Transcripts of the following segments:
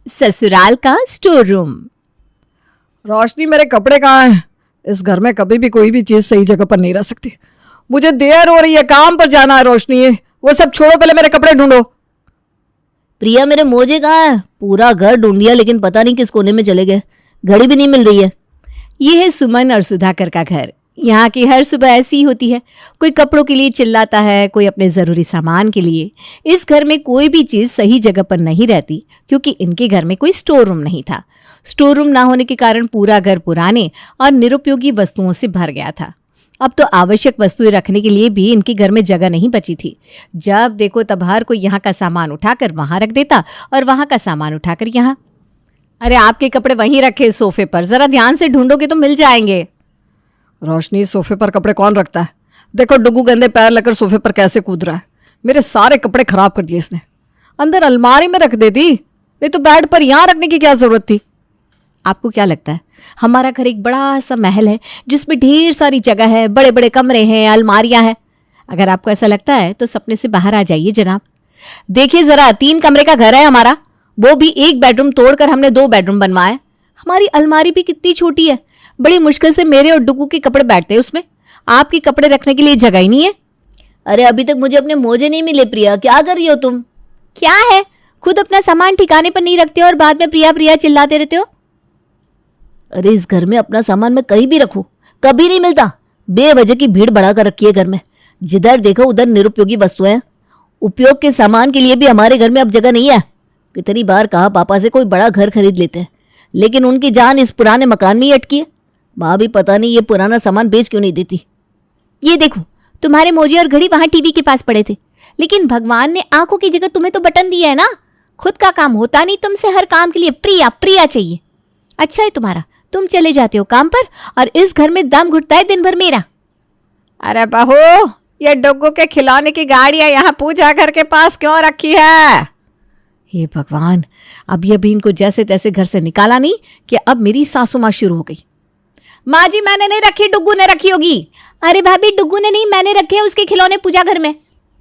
ससुराल का store room. रोशनी, मेरे कपड़े कहाँ हैं? इस घर में कभी भी कोई भी चीज सही जगह पर नहीं रह सकती। मुझे देर हो रही है, काम पर जाना है। रोशनी, वो सब छोड़ो, पहले मेरे कपड़े ढूंढो। प्रिया, मेरे मोजे कहाँ है? पूरा घर ढूंढ लिया लेकिन पता नहीं किस कोने में चले गए। घड़ी भी नहीं मिल रही है। ये है सुमन और सुधाकर का घर। यहाँ की हर सुबह ऐसी ही होती है। कोई कपड़ों के लिए चिल्लाता है, कोई अपने ज़रूरी सामान के लिए। इस घर में कोई भी चीज़ सही जगह पर नहीं रहती क्योंकि इनके घर में कोई स्टोर रूम नहीं था। स्टोर रूम ना होने के कारण पूरा घर पुराने और निरुपयोगी वस्तुओं से भर गया था। अब तो आवश्यक वस्तुएं रखने के लिए भी इनके घर में जगह नहीं बची थी। जब देखो तब हर कोई यहाँ का सामान उठाकर वहाँ रख देता और वहाँ का सामान उठाकर यहाँ। अरे आपके कपड़े वहीं रखे सोफे पर, जरा ध्यान से ढूंढोगे तो मिल जाएंगे। रोशनी, सोफे पर कपड़े कौन रखता है? देखो डुगू गंदे पैर लेकर सोफे पर कैसे कूद रहा है। मेरे सारे कपड़े खराब कर दिए इसने। अंदर अलमारी में रख देती, नहीं तो बेड पर यहाँ रखने की क्या जरूरत थी? आपको क्या लगता है हमारा घर एक बड़ा सा महल है जिसमें ढेर सारी जगह है, बड़े बड़े कमरे हैं, अलमारियां हैं? अगर आपको ऐसा लगता है तो सपने से बाहर आ जाइए जनाब। देखिए जरा, 3 कमरे का घर है हमारा, वो भी 1 बेडरूम तोड़कर हमने 2 बेडरूम बनवाए। हमारी अलमारी भी कितनी छोटी है, बड़ी मुश्किल से मेरे और डुगू के कपड़े बैठते हैं उसमें। आपके कपड़े रखने के लिए जगह ही नहीं है। अरे अभी तक मुझे अपने मोजे नहीं मिले। प्रिया, क्या कर रही हो तुम? क्या है, खुद अपना सामान ठिकाने पर नहीं रखते और बाद में प्रिया प्रिया चिल्लाते रहते हो। अरे इस घर में अपना सामान मैं कहीं भी रखूं, कभी नहीं मिलता। बेवजह की भीड़ बढ़ा कर रखी है घर में। जिधर देखो उधर निरुपयोगी वस्तुएं। उपयोग के सामान के लिए भी हमारे घर में अब जगह नहीं है। कितनी बार कहा पापा से कोई बड़ा घर खरीद लेते हैं, लेकिन उनकी जान इस पुराने मकान में ही अटकी है। माँ भी पता नहीं ये पुराना सामान बेच क्यों नहीं देती। ये देखो, तुम्हारे मोजे और घड़ी वहां टीवी के पास पड़े थे, लेकिन भगवान ने आंखों की जगह तुम्हें तो बटन दिया है ना। खुद का काम होता नहीं, तुमसे हर काम के लिए प्रिया प्रिया चाहिए। अच्छा है तुम्हारा, तुम चले जाते हो काम पर और इस घर में दम घुटता है दिन भर मेरा। अरे बहू, ये डुगू के खिलौने की गाड़ियां यहाँ पूजा घर के पास क्यों रखी है? हे भगवान, अभी इनको जैसे तैसे घर से निकाला नहीं कि अब मेरी सासू माँ शुरू हो गई। माँ जी, मैंने नहीं रखी, डुगू ने रखी होगी। अरे भाभी, डुगू ने नहीं, मैंने रखे उसके खिलौने पूजा घर में।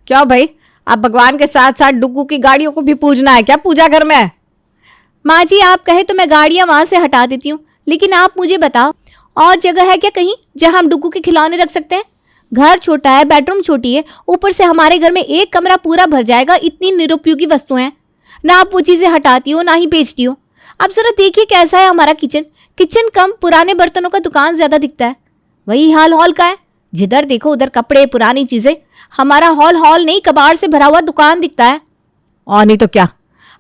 क्यों भाई, अब भगवान के साथ साथ डुगू की गाड़ियों को भी पूजना है क्या पूजा घर में? माँ जी, आप कहे तो मैं गाड़ियां वहां से हटा देती हूँ, लेकिन आप मुझे बताओ और जगह है क्या कहीं जहां हम डुगू के खिलौने रख सकते हैं? घर छोटा है, बेडरूम छोटी है, ऊपर से हमारे घर में 1 कमरा पूरा भर जाएगा। इतनी निरुपयोगी वस्तुएं हैं, ना आप वो चीजें हटाती हो ना ही बेचती हो। अब जरा देखिए कैसा है हमारा किचन। किचन कम, पुराने बर्तनों का दुकान ज्यादा दिखता है। वही हाल हॉल का है, जिधर देखो उधर कपड़े, पुरानी चीजें। हमारा हॉल नहीं, कबाड़ से भरा हुआ दुकान दिखता है। और नहीं तो क्या,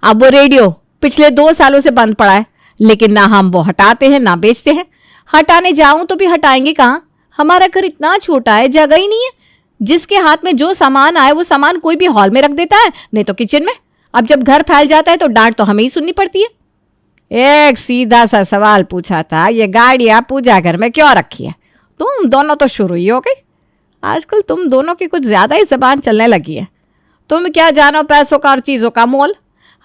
अब वो रेडियो पिछले 2 सालों से बंद पड़ा है, लेकिन ना हम वो हटाते हैं ना बेचते हैं। हटाने जाऊं तो भी हटाएंगे कहाँ? हमारा घर इतना छोटा है, जगह ही नहीं है। जिसके हाथ में जो सामान आए वो सामान कोई भी हॉल में रख देता है, नहीं तो किचन में। अब जब घर फैल जाता है तो डांट तो हमें ही सुननी पड़ती है। एक सीधा सा सवाल पूछा था, ये गाड़ियां पूजा घर में क्यों रखी है? तुम दोनों तो शुरू ही हो गई। आजकल तुम दोनों की कुछ ज्यादा ही जबान चलने लगी है। तुम क्या जानो पैसों का और चीजों का मोल?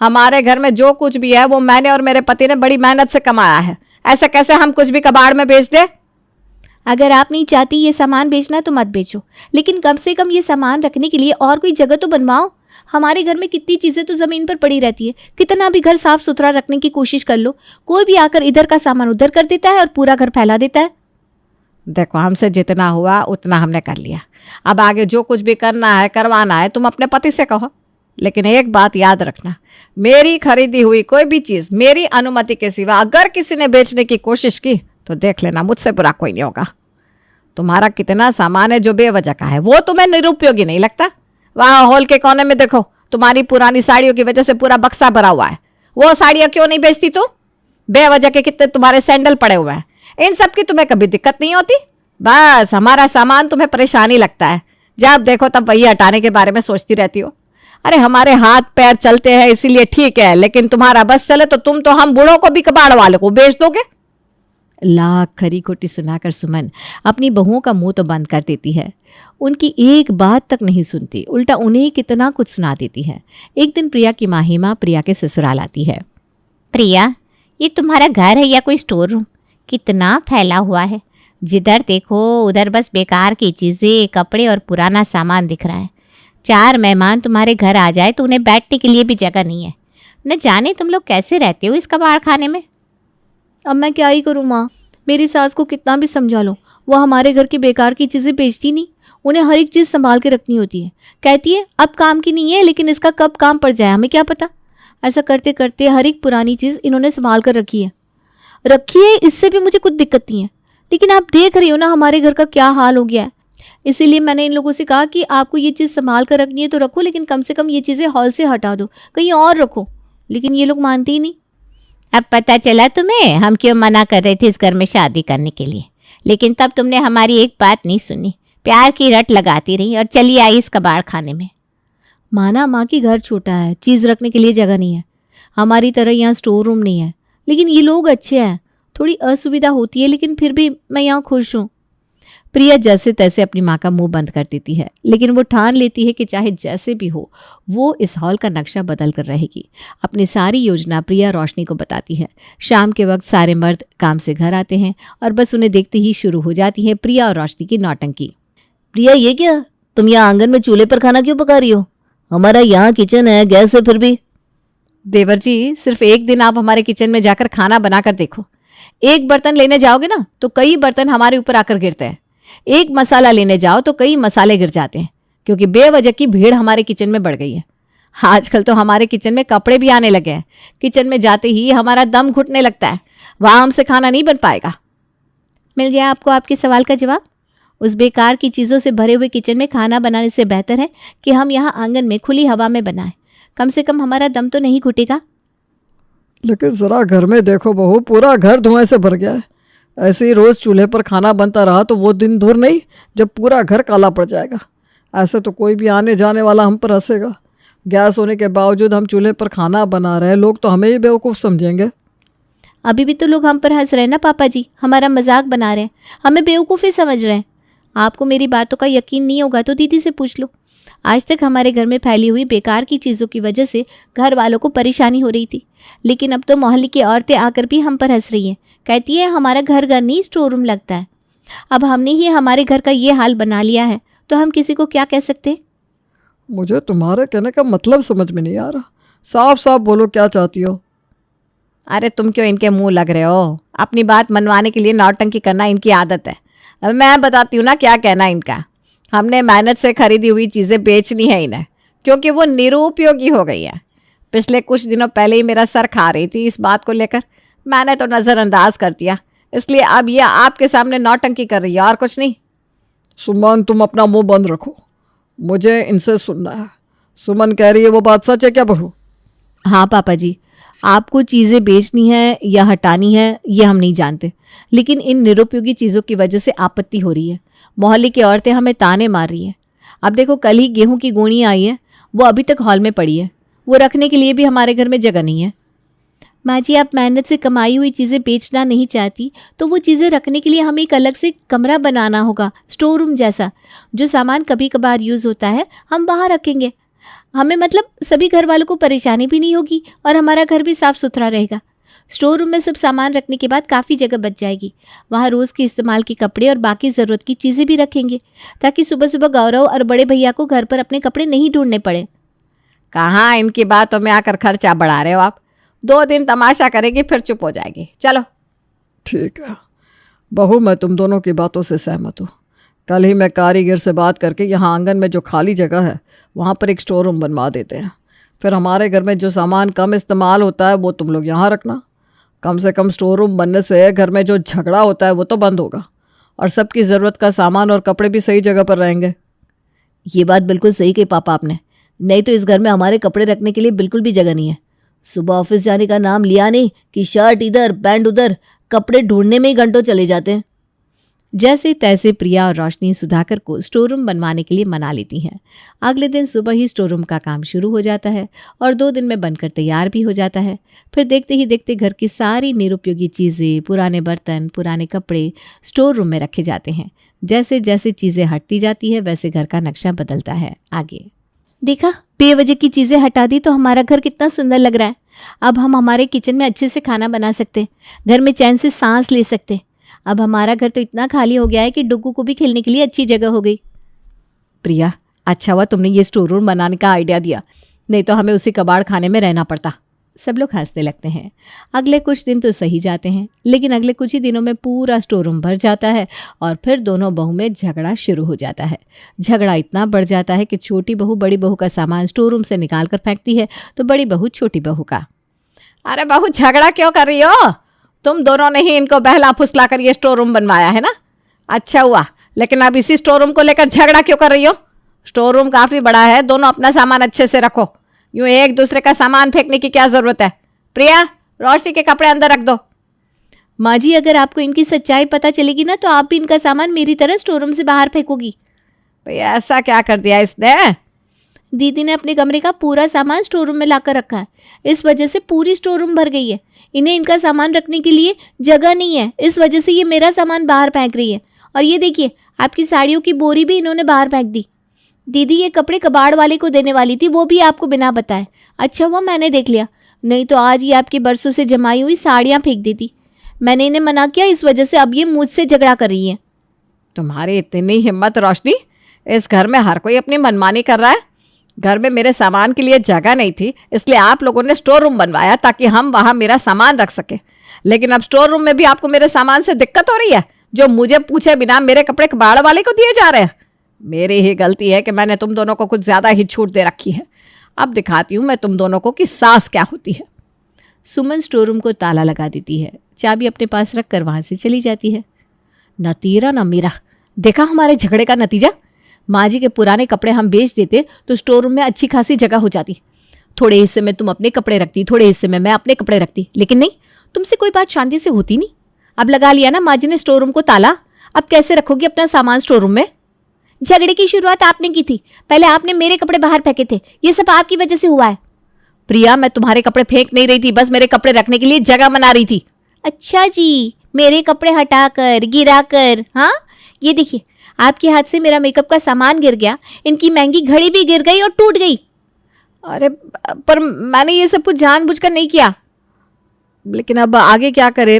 हमारे घर में जो कुछ भी है वो मैंने और मेरे पति ने बड़ी मेहनत से कमाया है। ऐसे कैसे हम कुछ भी कबाड़ में बेच दे? अगर आप नहीं चाहती ये सामान बेचना तो मत बेचो, लेकिन कम से कम ये सामान रखने के लिए और कोई जगह तो बनवाओ। हमारे घर में कितनी चीजें तो जमीन पर पड़ी रहती है। कितना भी घर साफ सुथरा रखने की कोशिश कर लो, कोई भी आकर इधर का सामान उधर कर देता है और पूरा घर फैला देता है। देखो, हमसे जितना हुआ उतना हमने कर लिया। अब आगे जो कुछ भी करना है, करवाना है, तुम अपने पति से कहो। लेकिन एक बात याद रखना, मेरी खरीदी हुई कोई भी चीज मेरी अनुमति के सिवा अगर किसी ने बेचने की कोशिश की तो देख लेना, मुझसे बुरा कोई नहीं होगा। तुम्हारा कितना सामान है जो बेवजह का है, वो तुम्हें निरुपयोगी नहीं लगता? वहां हॉल के कोने में देखो, तुम्हारी पुरानी साड़ियों की वजह से पूरा बक्सा भरा हुआ है। वो साड़ियां क्यों नहीं बेचती तू? बेवजह के कितने तुम्हारे सैंडल पड़े हुए हैं, इन सब की तुम्हें कभी दिक्कत नहीं होती? बस हमारा सामान तुम्हें परेशानी लगता है। जब देखो तब वही हटाने के बारे में सोचती रहती हो। अरे हमारे हाथ पैर चलते हैं इसीलिए ठीक है, लेकिन तुम्हारा बस चले तो तुम तो हम बूढ़ों को भी कबाड़ वाले को बेच दोगे। लाख खरी खोटी सुनाकर सुमन अपनी बहुओं का मुंह तो बंद कर देती है। उनकी एक बात तक नहीं सुनती, उल्टा उन्हें कितना कुछ सुना देती है। एक दिन प्रिया की माँ हेमा प्रिया के ससुराल आती है। प्रिया, ये तुम्हारा घर है या कोई स्टोर रूम? कितना फैला हुआ है, जिधर देखो उधर बस बेकार की चीजें, कपड़े और पुराना सामान दिख रहा है। 4 मेहमान तुम्हारे घर आ जाए तो उन्हें बैठने के लिए भी जगह नहीं है। न जाने तुम लोग कैसे रहते हो इस कबाड़ खाने में। अब मैं क्या ही करूँ माँ, मेरी सास को कितना भी समझा लो, वो हमारे घर की बेकार की चीज़ें बेचती नहीं। उन्हें हर एक चीज़ संभाल के रखनी होती है। कहती है अब काम की नहीं है, लेकिन इसका कब काम पड़ जाए हमें क्या पता। ऐसा करते करते हर एक पुरानी चीज़ इन्होंने संभाल कर रखी है। इससे भी मुझे कुछ दिक्कत नहीं है, लेकिन आप देख रही हो ना हमारे घर का क्या हाल हो गया है। इसीलिए मैंने इन लोगों से कहा कि आपको ये चीज़ संभाल कर रखनी है तो रखो, लेकिन कम से कम ये चीज़ें हॉल से हटा दो, कहीं और रखो। लेकिन ये लोग मानते ही नहीं। अब पता चला तुम्हें हम क्यों मना कर रहे थे इस घर में शादी करने के लिए, लेकिन तब तुमने हमारी एक बात नहीं सुनी, प्यार की रट लगाती रही और चली आई इस कबाड़ खाने में। माना माँ की घर छोटा है, चीज़ रखने के लिए जगह नहीं है, हमारी तरह यहाँ स्टोर रूम नहीं है। लेकिन ये लोग अच्छे हैं, थोड़ी असुविधा होती है लेकिन फिर भी मैं यहाँ खुश हूँ। प्रिया जैसे तैसे अपनी माँ का मुंह बंद कर देती है, लेकिन वो ठान लेती है कि चाहे जैसे भी हो वो इस हॉल का नक्शा बदल कर रहेगी। अपनी सारी योजना प्रिया रोशनी को बताती है। शाम के वक्त सारे मर्द काम से घर आते हैं और बस उन्हें देखते ही शुरू हो जाती है प्रिया और रोशनी की नौटंकी। प्रिया ये क्या, तुम यहाँ आंगन में चूल्हे पर खाना क्यों पका रही हो? हमारा यहाँ किचन है, गैस है फिर भी। देवर जी, सिर्फ एक दिन आप हमारे किचन में जाकर खाना बनाकर देखो। एक बर्तन लेने जाओगे ना तो कई बर्तन हमारे ऊपर आकर गिरते हैं। एक मसाला लेने जाओ तो कई मसाले गिर जाते हैं, क्योंकि बेवजह की भीड़ हमारे किचन में बढ़ गई है। आजकल तो हमारे किचन में कपड़े भी आने लगे हैं। किचन में जाते ही हमारा दम घुटने लगता है, वहां हमसे खाना नहीं बन पाएगा। मिल गया आपको आपके सवाल का जवाब। उस बेकार की चीज़ों से भरे हुए किचन में खाना बनाने से बेहतर है कि हम यहाँ आंगन में खुली हवा में बनाएं। कम से कम हमारा दम तो नहीं घुटेगा। लेकिन ज़रा घर में देखो बहू, पूरा घर धुएं से भर गया है। ऐसे ही रोज़ चूल्हे पर खाना बनता रहा तो वो दिन दूर नहीं जब पूरा घर काला पड़ जाएगा। ऐसे तो कोई भी आने जाने वाला हम पर हंसेगा। गैस होने के बावजूद हम चूल्हे पर खाना बना रहे हैं, लोग तो हमें ही बेवकूफ़ समझेंगे। अभी भी तो लोग हम पर हंस रहे हैं ना पापा जी, हमारा मजाक बना रहे हैं, हमें बेवकूफ़ी समझ रहे हैं। आपको मेरी बातों का यकीन नहीं होगा तो दीदी से पूछ लो। आज तक हमारे घर में फैली हुई बेकार की चीज़ों की वजह से घर वालों को परेशानी हो रही थी, लेकिन अब तो मोहल्ले की औरतें आकर भी हम पर हंस रही हैं। कहती है हमारा घर नहीं स्टोर रूम लगता है। अब हमने ही हमारे घर का ये हाल बना लिया है तो हम किसी को क्या कह सकते। मुझे तुम्हारे कहने का मतलब समझ में नहीं आ रहा। साफ साफ बोलो क्या चाहती हो। अरे तुम क्यों इनके मुंह लग रहे हो? अपनी बात मनवाने के लिए नौटंकी करना इनकी आदत है। अब मैं बताती हूँ ना क्या कहना इनका। हमने मेहनत से खरीदी हुई चीज़ें बेचनी है इन्हें, क्योंकि वो निरुपयोगी हो गई है। पिछले कुछ दिनों पहले ही मेरा सर खा रही थी इस बात को लेकर, मैंने तो नज़रअंदाज कर दिया, इसलिए अब ये आपके सामने नौटंकी कर रही है और कुछ नहीं। सुमन, तुम अपना मुंह बंद रखो, मुझे इनसे सुनना है। सुमन कह रही है वो बात सच है क्या बहू? हाँ पापा जी, आपको चीज़ें बेचनी है या हटानी है ये हम नहीं जानते, लेकिन इन निरुपयोगी चीज़ों की वजह से आपत्ति हो रही है। मोहल्ले की औरतें हमें ताने मार रही हैं। अब देखो, कल ही गेहूं की गोनी आई है, वो अभी तक हॉल में पड़ी है, वो रखने के लिए भी हमारे घर में जगह नहीं है। माँ जी, आप मेहनत से कमाई हुई चीज़ें बेचना नहीं चाहती तो वो चीज़ें रखने के लिए हमें एक अलग से कमरा बनाना होगा, स्टोर रूम जैसा। जो सामान कभी कभार यूज़ होता है हम वहाँ रखेंगे। हमें मतलब सभी घर वालों को परेशानी भी नहीं होगी और हमारा घर भी साफ़ सुथरा रहेगा। स्टोर रूम में सब सामान रखने के बाद काफ़ी जगह बच जाएगी। वहाँ रोज़ के इस्तेमाल के कपड़े और बाकी ज़रूरत की चीज़ें भी रखेंगे, ताकि सुबह सुबह गौरव और बड़े भैया को घर पर अपने कपड़े नहीं ढूंढने पड़े। कहाँ इनकी बातों में आकर खर्चा बढ़ा रहे हो आप? 2 दिन तमाशा करेगी फिर चुप हो जाएगी। चलो ठीक है बहू, मैं तुम दोनों की बातों से सहमत हूँ। कल ही मैं कारीगर से बात करके यहाँ आंगन में जो खाली जगह है वहाँ पर एक स्टोर रूम बनवा देते हैं। फिर हमारे घर में जो सामान कम इस्तेमाल होता है वो तुम लोग यहाँ रखना। कम से कम स्टोर रूम बनने से घर में जो झगड़ा होता है वो तो बंद होगा और सबकी ज़रूरत का सामान और कपड़े भी सही जगह पर रहेंगे। ये बात बिल्कुल सही कही पापा आपने। नहीं तो इस घर में हमारे कपड़े रखने के लिए बिल्कुल भी जगह नहीं है। सुबह ऑफिस जाने का नाम लिया नहीं कि शर्ट इधर पैंट उधर, कपड़े ढूंढने में ही घंटों चले जाते हैं। जैसे तैसे प्रिया और रोशनी सुधाकर को स्टोर रूम बनवाने के लिए मना लेती हैं। अगले दिन सुबह ही स्टोर रूम का काम शुरू हो जाता है और 2 दिन में बनकर तैयार भी हो जाता है। फिर देखते ही देखते घर की सारी निरुपयोगी चीज़ें, पुराने बर्तन, पुराने कपड़े स्टोर रूम में रखे जाते हैं। जैसे जैसे चीज़ें हटती जाती है वैसे घर का नक्शा बदलता है। आगे देखा, बेवजह की चीज़ें हटा दी तो हमारा घर कितना सुंदर लग रहा है। अब हम हमारे किचन में अच्छे से खाना बना सकते हैं, घर में चैन से सांस ले सकते हैं। अब हमारा घर तो इतना खाली हो गया है कि डुग्गू को भी खेलने के लिए अच्छी जगह हो गई। प्रिया, अच्छा हुआ तुमने ये स्टोर रूम बनाने का आइडिया दिया, नहीं तो हमें उसी कबाड़ खाने में रहना पड़ता। सब लोग हंसने लगते हैं। अगले कुछ दिन तो सही जाते हैं, लेकिन अगले कुछ ही दिनों में पूरा स्टोर रूम भर जाता है और फिर दोनों बहू में झगड़ा शुरू हो जाता है। झगड़ा इतना बढ़ जाता है कि छोटी बहू बड़ी बहू का सामान स्टोर रूम से निकाल कर फेंकती है तो बड़ी बहू छोटी बहू का। अरे बहू, झगड़ा क्यों कर रही हो? तुम दोनों ने ही इनको बहला फुसला कर ये स्टोर रूम बनवाया है ना? अच्छा हुआ, लेकिन अब इसी स्टोर रूम को लेकर झगड़ा क्यों कर रही हो? स्टोर रूम काफ़ी बड़ा है, दोनों अपना सामान अच्छे से रखो। यूं एक दूसरे का सामान फेंकने की क्या ज़रूरत है? प्रिया, रोशनी के कपड़े अंदर रख दो। माँ जी, अगर आपको इनकी सच्चाई पता चलेगी ना तो आप भी इनका सामान मेरी तरह स्टोर रूम से बाहर फेंकोगी। भैया ऐसा क्या कर दिया इसने? दीदी ने अपने कमरे का पूरा सामान स्टोर रूम में लाकर रखा है, इस वजह से पूरी स्टोर रूम भर गई है। इन्हें इनका सामान रखने के लिए जगह नहीं है, इस वजह से ये मेरा सामान बाहर फेंक रही है। और ये देखिए, आपकी साड़ियों की बोरी भी इन्होंने बाहर फेंक दी। दीदी, ये कपड़े कबाड़ वाले को देने वाली थी, वो भी आपको बिना बताए। अच्छा हुआ मैंने देख लिया, नहीं तो आज ये आपकी बरसों से जमाई हुई साड़ियाँ फेंक देती। मैंने इन्हें मना किया, इस वजह से अब ये मुझसे झगड़ा कर रही है। तुम्हारी इतनी हिम्मत रोशनी? इस घर में हर कोई अपनी मनमानी कर रहा है। घर में मेरे सामान के लिए जगह नहीं थी, इसलिए आप लोगों ने स्टोर रूम बनवाया ताकि हम वहाँ मेरा सामान रख सके। लेकिन अब स्टोर रूम में भी आपको मेरे सामान से दिक्कत हो रही है, जो मुझे पूछे बिना मेरे कपड़े कबाड़ वाले को दिए जा रहे हैं। मेरी ही गलती है कि मैंने तुम दोनों को कुछ ज़्यादा ही छूट दे रखी है। अब दिखाती हूँ मैं तुम दोनों को कि सास क्या होती है। सुमन स्टोर रूम को ताला लगा देती है, चाबी अपने पास रख कर वहाँ से चली जाती है। न तेरा न मेरा, देखा हमारे झगड़े का नतीजा? माँ जी के पुराने कपड़े हम बेच देते तो स्टोर रूम में अच्छी खासी जगह हो जाती। थोड़े हिस्से में तुम अपने कपड़े रखती, थोड़े हिस्से में मैं अपने कपड़े रखती, लेकिन नहीं, तुमसे कोई बात शांति से होती नहीं। अब लगा लिया ना माँ जी ने स्टोर रूम को ताला, अब कैसे रखोगी अपना सामान स्टोर रूम में? झगड़े की शुरुआत आपने की थी, पहले आपने मेरे कपड़े बाहर फेंके थे, ये सब आपकी वजह से हुआ है। प्रिया, मैं तुम्हारे कपड़े फेंक नहीं रही थी, बस मेरे कपड़े रखने के लिए जगह बना रही थी। अच्छा जी, मेरे कपड़े हटाकर गिराकर? हाँ, ये देखिए, आपके हाथ से मेरा मेकअप का सामान गिर गया, इनकी महंगी घड़ी भी गिर गई और टूट गई। अरे पर मैंने ये सब कुछ जानबूझकर नहीं किया। लेकिन अब आगे क्या करे?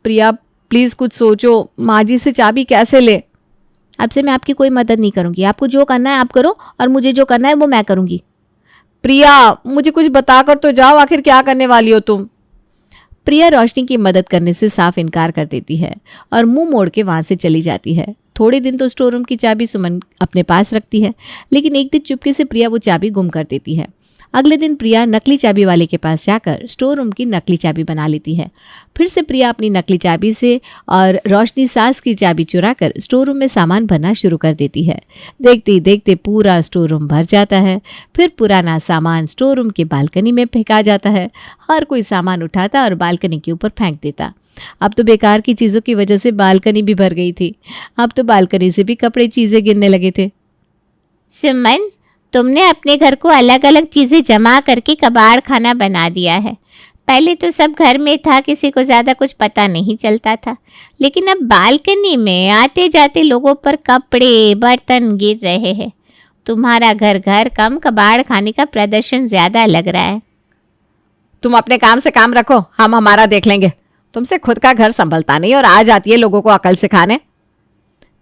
प्रिया प्लीज़ कुछ सोचो, माँ जी से चाबी कैसे ले? अब से मैं आपकी कोई मदद नहीं करूंगी, आपको जो करना है आप करो और मुझे जो करना है वो मैं करूंगी। प्रिया, मुझे कुछ बताकर तो जाओ, आखिर क्या करने वाली हो तुम? प्रिया रोशनी की मदद करने से साफ इनकार कर देती है और मुंह मोड़ के वहां से चली जाती है। थोड़े दिन तो स्टोर रूम की चाबी सुमन अपने पास रखती है, लेकिन एक दिन चुपके से प्रिया वो चाबी गुम कर देती है। अगले दिन प्रिया नकली चाबी वाले के पास जाकर स्टोर रूम की नकली चाबी बना लेती है। फिर से प्रिया अपनी नकली चाबी से और रोशनी सास की चाबी चुराकर स्टोर रूम में सामान भरना शुरू कर देती है। देखते ही देखते पूरा स्टोर रूम भर जाता है। फिर पुराना सामान स्टोर रूम के बालकनी में फेंका जाता है। हर कोई सामान उठाता और बालकनी के ऊपर फेंक देता। अब तो बेकार की चीज़ों की वजह से बालकनी भी भर गई थी। अब तो बालकनी से भी कपड़े चीज़ें गिरने लगे थे। सुमन, तुमने अपने घर को अलग अलग चीजें जमा करके कबाड़ खाना बना दिया है। पहले तो सब घर में था, किसी को ज्यादा कुछ पता नहीं चलता था, लेकिन अब बालकनी में आते जाते लोगों पर कपड़े बर्तन गिर रहे हैं। तुम्हारा घर घर कम, कबाड़ खाने का प्रदर्शन ज्यादा लग रहा है। तुम अपने काम से काम रखो, हम हमारा देख लेंगे। तुमसे खुद का घर संभलता नहीं और आ जाती है लोगों को अकल सिखाने।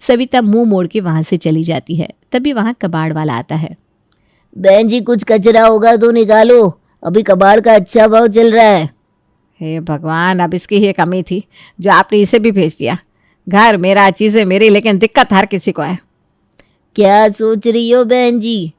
सविता मुंह मोड़ के वहां से चली जाती है। तभी वहां कबाड़ वाला आता है। बहन जी, कुछ कचरा होगा तो निकालो, अभी कबाड़ का अच्छा भाव चल रहा है। हे भगवान, अब इसकी ही कमी थी जो आपने इसे भी भेज दिया। घर मेरा, चीज़ें मेरी, लेकिन दिक्कत हर किसी को है। क्या सोच रही हो बहन जी?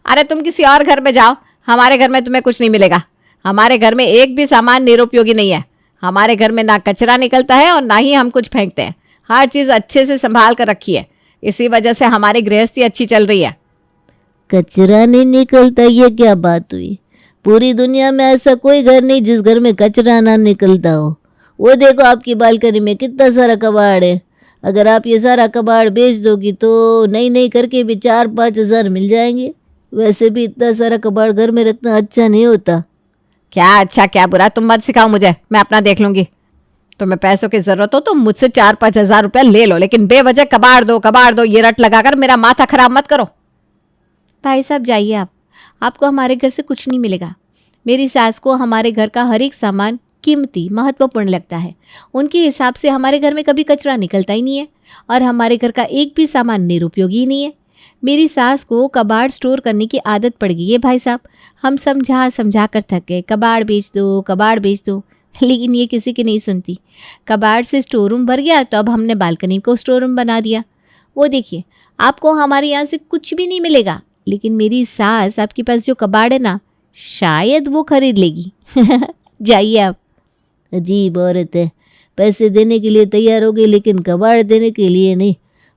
अरे तुम किसी और घर में जाओ, हमारे घर में तुम्हें कुछ नहीं मिलेगा। हमारे घर में एक भी सामान निरुपयोगी नहीं है। हमारे घर में ना कचरा निकलता है और ना ही हम कुछ फेंकते हैं। हर चीज़ अच्छे से संभाल कर रखी है, इसी वजह से हमारी गृहस्थी अच्छी चल रही है। कचरा नहीं निकलता, ये क्या बात हुई? पूरी दुनिया में ऐसा कोई घर नहीं जिस घर में कचरा ना निकलता हो। वो देखो, आपकी बालकनी में कितना सारा कबाड़ है। अगर आप ये सारा कबाड़ बेच दोगी तो नई करके भी 4-5 हज़ार मिल जाएंगे। वैसे भी इतना सारा कबाड़ घर में रखना अच्छा नहीं होता। क्या अच्छा क्या बुरा, तुम मत सिखाओ मुझे, मैं अपना देख लूंगी। तुम्हें पैसों की जरूरत हो तो मुझसे 4-5 हज़ार रुपया ले लो, लेकिन बेवजह कबाड़ दो ये रट लगाकर मेरा माथा खराब मत करो। भाई साहब जाइए, आपको हमारे घर से कुछ नहीं मिलेगा। मेरी सास को हमारे घर का हर एक सामान कीमती महत्वपूर्ण लगता है। उनके हिसाब से हमारे घर में कभी कचरा निकलता ही नहीं है और हमारे घर का एक भी सामान निरुपयोगी ही नहीं है। मेरी सास को कबाड़ स्टोर करने की आदत पड़ गई है भाई साहब। हम समझा समझा कर थक गए, कबाड़ बेच दो, कबाड़ बेच दो, लेकिन ये किसी की नहीं सुनती। कबाड़ से स्टोर रूम भर गया तो अब हमने बालकनी को स्टोर रूम बना दिया। वो देखिए, आपको हमारे यहाँ से कुछ भी नहीं मिलेगा, लेकिन मेरी सास आपके पास जो कबाड़ है ना, शायद वो खरीद लेगी। जाइए आप। अजीब औरत है, पैसे देने के लिए तैयार हो गई लेकिन कबाड़ देने के लिए नहीं।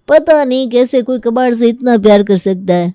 पता नहीं कैसे कोई कबाड़ से इतना प्यार कर सकता है।